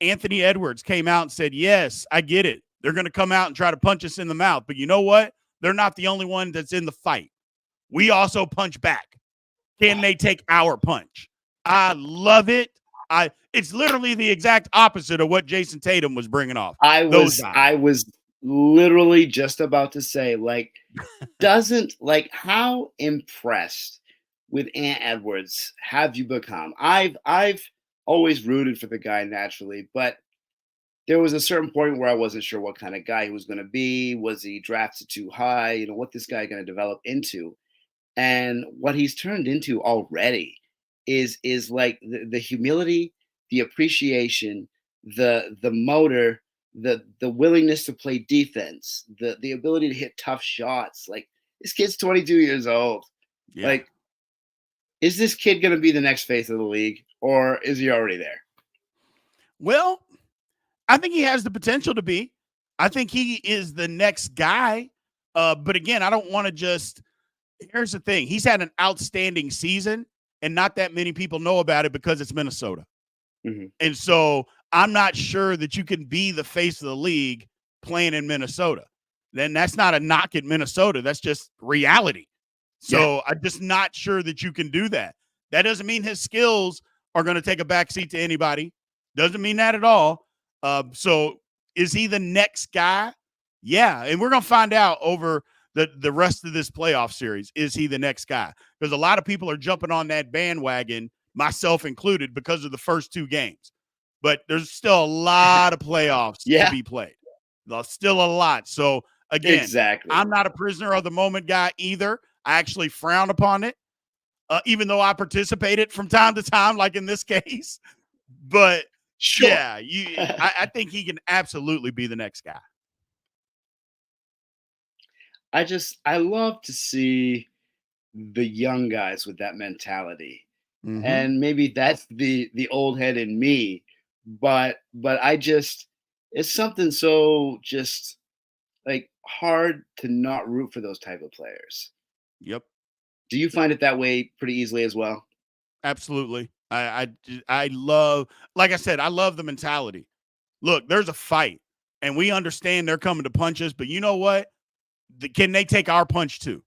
Anthony Edwards came out and said, yes, I get it. They're going to come out and try to punch us in the mouth. But you know what? They're not the only one that's in the fight. We also punch back. Can they take our punch? I love it. It's literally the exact opposite of what Jason Tatum was bringing off. Those guys. I was literally just about to say, like, doesn't like how impressed with Ant Edwards have you become? I've always rooted for the guy naturally, but there was a certain point where I wasn't sure what kind of guy he was going to be. Was he drafted too high? What this guy going to develop into? And what he's turned into already is like the humility, the appreciation, the motor, the willingness to play defense, the ability to hit tough shots. Like, this kid's 22 years old. Yeah. Like, is this kid going to be the next face of the league, or is he already there? Well, I think he has the potential to be. I think he is the next guy. But again, I don't want to just. Here's the thing: he's had an outstanding season, and not that many people know about it because it's Minnesota. Mm-hmm. And so I'm not sure that you can be the face of the league playing in Minnesota. Then that's not a knock at Minnesota. That's just reality. So Yeah. I'm just not sure that you can do that. That doesn't mean his skills are going to take a backseat to anybody. Doesn't mean that at all. So is he the next guy? Yeah. And we're going to find out over the rest of this playoff series. Is he the next guy? Because a lot of people are jumping on that bandwagon, myself included, because of the first two games. But there's still a lot of playoffs to Yeah. be played. There's still a lot. So again, Exactly. I'm not a prisoner of the moment guy either. I actually frown upon it, even though I participated from time to time, like in this case. But Sure. yeah, I think he can absolutely be the next guy. I love to see the young guys with that mentality. Mm-hmm. And maybe that's the old head in me, but I just, it's something so just like hard to not root for those type of players. Yep. Do you find it that way pretty easily as well? Absolutely. I love, like I said, I love the mentality. Look, there's a fight, and we understand they're coming to punch us, but you know what? Can they take our punch too?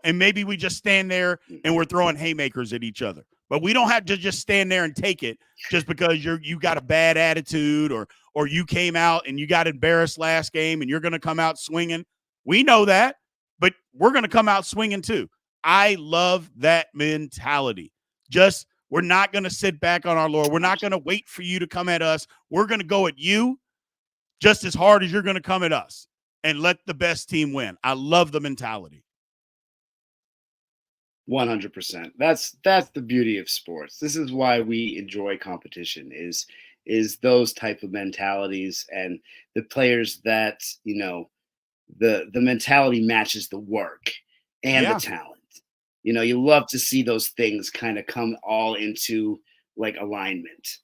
And maybe we just stand there and we're throwing haymakers at each other. But we don't have to just stand there and take it just because you got a bad attitude, or you came out and you got embarrassed last game and you're going to come out swinging. We know that, but we're going to come out swinging too. I love that mentality. Just, we're not going to sit back on our laurel. We're not going to wait for you to come at us. We're going to go at you just as hard as you're going to come at us, and let the best team win. I love the mentality. 100%. That's the beauty of sports. This is why we enjoy competition, is those type of mentalities, and the players that, the mentality matches the work and the Yeah, talent. You love to see those things kind of come all into like alignment.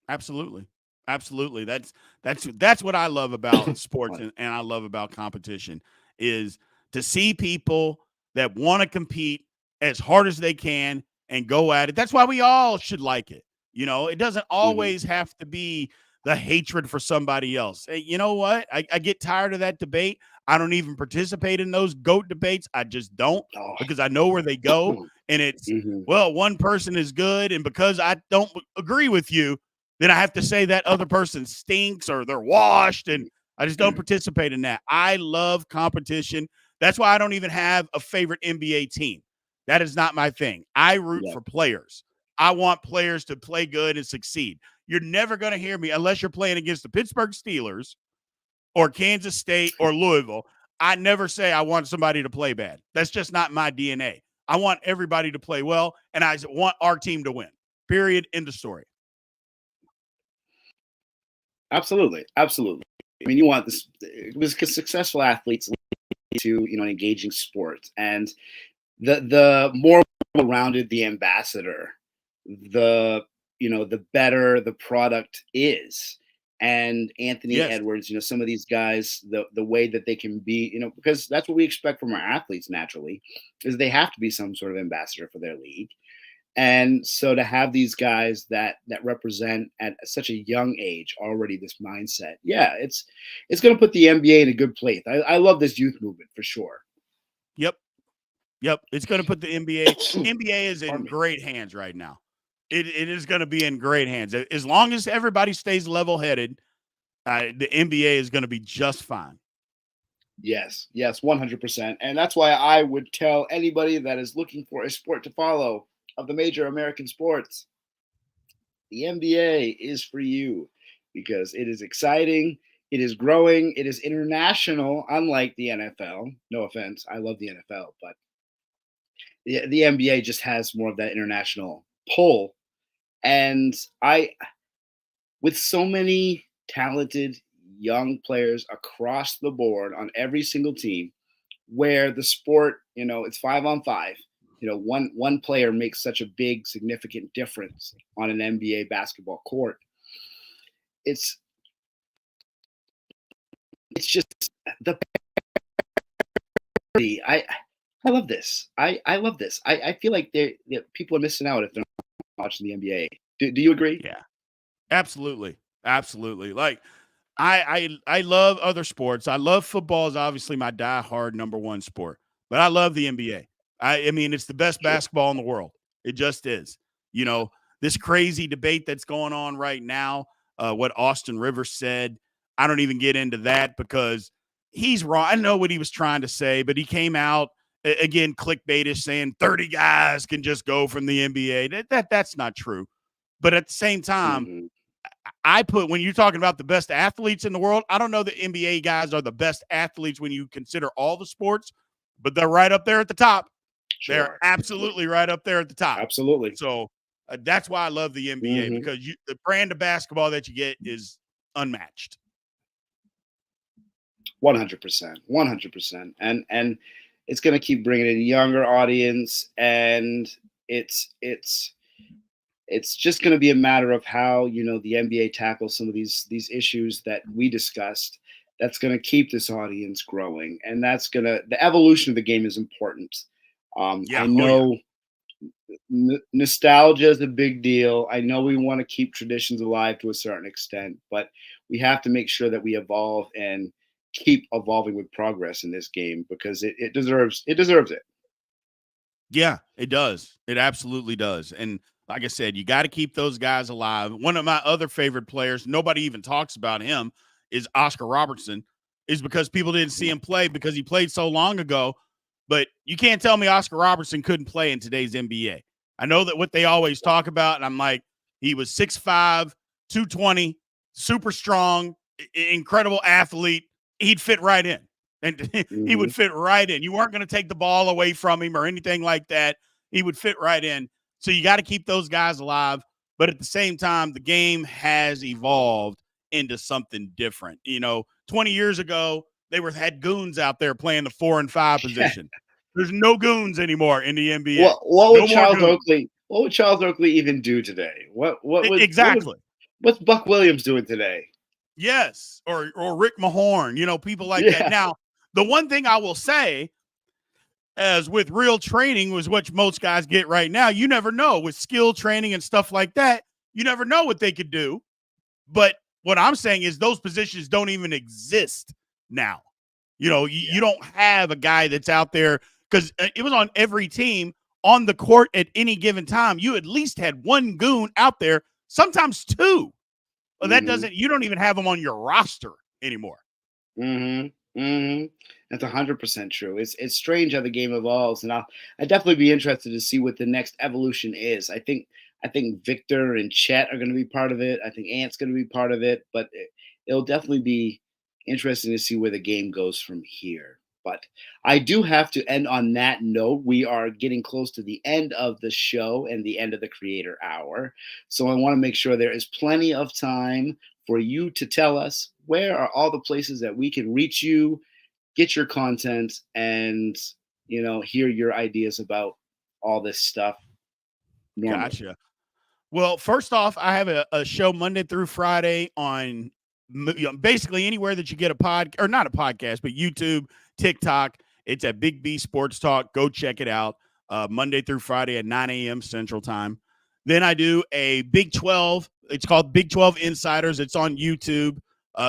absolutely. Absolutely. That's what I love about sports, Fun. and I love about competition, is to see people that want to compete as hard as they can and go at it. That's why we all should like it. It doesn't Mhm. always have to be the hatred for somebody else. Hey, you know what? I get tired of that debate. I don't even participate in those GOAT debates. I just don't, Oh. because I know where they go. And it's, Mhm. well, one person is good, and because I don't agree with you, then I have to say that other person stinks or they're washed. And I just don't participate in that. I love competition. That's why I don't even have a favorite NBA team. That is not my thing. I root Yeah. for players. I want players to play good and succeed. You're never going to hear me, unless you're playing against the Pittsburgh Steelers or Kansas State or Louisville. I never say I want somebody to play bad. That's just not my DNA. I want everybody to play well, and I want our team to win. Period. End of story. Absolutely. Absolutely. I mean, you want this, because successful athletes lead to, an engaging sport, and the more rounded the ambassador, the the better the product is. And Anthony Yes. Edwards, some of these guys, the way that they can be, because that's what we expect from our athletes naturally, is they have to be some sort of ambassador for their league. And so to have these guys that represent at such a young age already this mindset, yeah, it's going to put the NBA in a good place. I love this youth movement for sure. Yep. Yep. It's going to put the NBA. NBA is Pardon in me. great hands right now. It is going to be in great hands. As long as everybody stays level headed, the NBA is going to be just fine. Yes, yes, 100%. And that's why I would tell anybody that is looking for a sport to follow of the major American sports, the NBA is for you. because it is exciting. It is growing. It is international, unlike the NFL. No offense, I love the NFL, but the NBA just has more of that international pull. And with so many talented young players across the board on every single team, where the sport, it's 5 on 5. One player makes such a big, significant difference on an NBA basketball court. It's it's just the parity. I love this. I love this. I feel like people are missing out if they're not watching the NBA. Do you agree? Yeah, absolutely. Absolutely. Like I love other sports. I love football is obviously my diehard number one sport, but I love the NBA. I mean, it's the best Sure. basketball in the world. It just is. You know, this crazy debate that's going on right now, what Austin Rivers said, I don't even get into that because he's wrong. I know what he was trying to say, but he came out again, clickbaitish, saying 30 guys can just go from the NBA. That's not true. But at the same time, Hmm. when you're talking about the best athletes in the world, I don't know that NBA guys are the best athletes when you consider all the sports, but they're right up there at the top. They're Sure. absolutely right up there at the top. Absolutely. So that's why I love the NBA Hmm. because the brand of basketball that you get is unmatched. 100%. 100%. And it's going to keep bringing in a younger audience, and it's it's just going to be a matter of how the NBA tackles some of these issues that we discussed. That's going to keep this audience growing, and the evolution of the game is important. I Yeah. Oh, yeah. know nostalgia is a big deal. I know we want to keep traditions alive to a certain extent, but we have to make sure that we evolve and keep evolving with progress in this game because it deserves it. Yeah, it does. It absolutely does. And like I said, you got to keep those guys alive. One of my other favorite players, nobody even talks about him, is Oscar Robertson, is because people didn't see him play because he played so long ago. But you can't tell me Oscar Robertson couldn't play in today's NBA. I know that what they always talk about, and I'm like, he was 6'5, 220, super strong, incredible athlete. He'd fit right in. And he Hmm. would fit right in. You weren't going to take the ball away from him or anything like that. He would fit right in. So you got to keep those guys alive. But at the same time, the game has evolved into something different. 20 years ago, they had goons out there playing the 4 and 5 position. There's no goons anymore in the NBA. What would No more Charles goons. Oakley? What would Charles Oakley even do today? Exactly. What's Buck Williams doing today? Yes. Or Rick Mahorn, people like that. Yeah. Now, the one thing I will say as with real training was what most guys get right now. You never know with skill training and stuff like that. You never know what they could do. But what I'm saying is those positions don't even exist now. You Yeah. don't have a guy that's out there because it was on every team on the court at any given time. You at least had one goon out there, sometimes two. Well, Hmm. you don't even have them on your roster anymore. Hmm. Hmm. That's 100% true. It's strange how the game evolves, and I definitely be interested to see what the next evolution is. I think Victor and Chet are going to be part of it. I think Ant's going to be part of it, but it'll definitely be interesting to see where the game goes from here. But I do have to end on that note. We are getting close to the end of the show and the end of the creator hour. So I want to make sure there is plenty of time for you to tell us where are all the places that we can reach you, get your content, and hear your ideas about all this stuff normally. Gotcha. Well, first off, I have a show Monday through Friday on basically anywhere that you get a or not a podcast, but YouTube, TikTok. It's at Big B Sports Talk. Go check it out. Monday through Friday at 9 a.m. Central Time. Then I do a Big 12. It's called Big 12 Insiders. It's on YouTube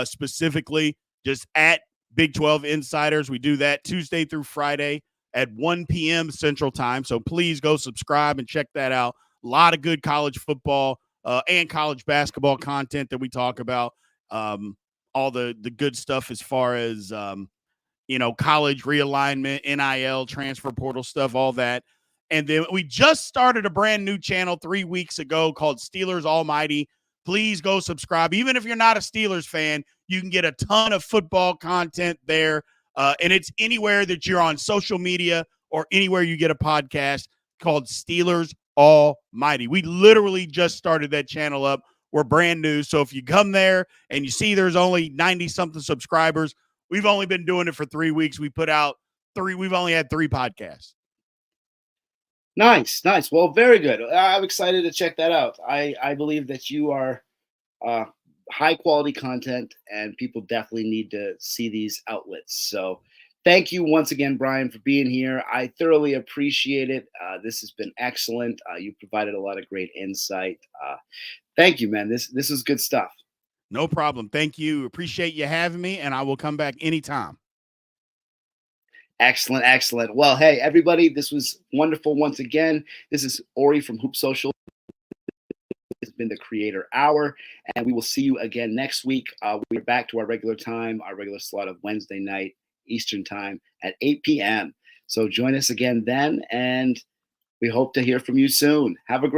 specifically, just at Big 12 Insiders. We do that Tuesday through Friday at 1 p.m. Central Time. So please go subscribe and check that out. A lot of good college football and college basketball content that we talk about. All the good stuff as far as college realignment, NIL, transfer portal stuff, all that. And then we just started a brand new channel 3 weeks ago called Steelers Almighty. please go subscribe. Even if you're not a Steelers fan, you can get a ton of football content there. And it's anywhere that you're on social media or anywhere you get a podcast called Steelers Almighty. We literally just started that channel up. We're brand new. So if you come there and you see there's only 90-something subscribers, we've only been doing it for 3 weeks. We put out we've only had 3 podcasts. Nice. Well, very good. I'm excited to check that out. I believe that you are high quality content, and people definitely need to see these outlets. So thank you once again, Brian, for being here. I thoroughly appreciate it. This has been excellent. You provided a lot of great insight. Thank you, man. This is good stuff. No problem. Thank you. Appreciate you having me, and I will come back anytime. Excellent. Well, hey, everybody, this was wonderful once again. This is Orry from Hoop Social. It's been the Creator Hour, and we will see you again next week. We're back to our regular time, our regular slot of Wednesday night Eastern time at 8 p.m. So join us again then, and we hope to hear from you soon. Have a great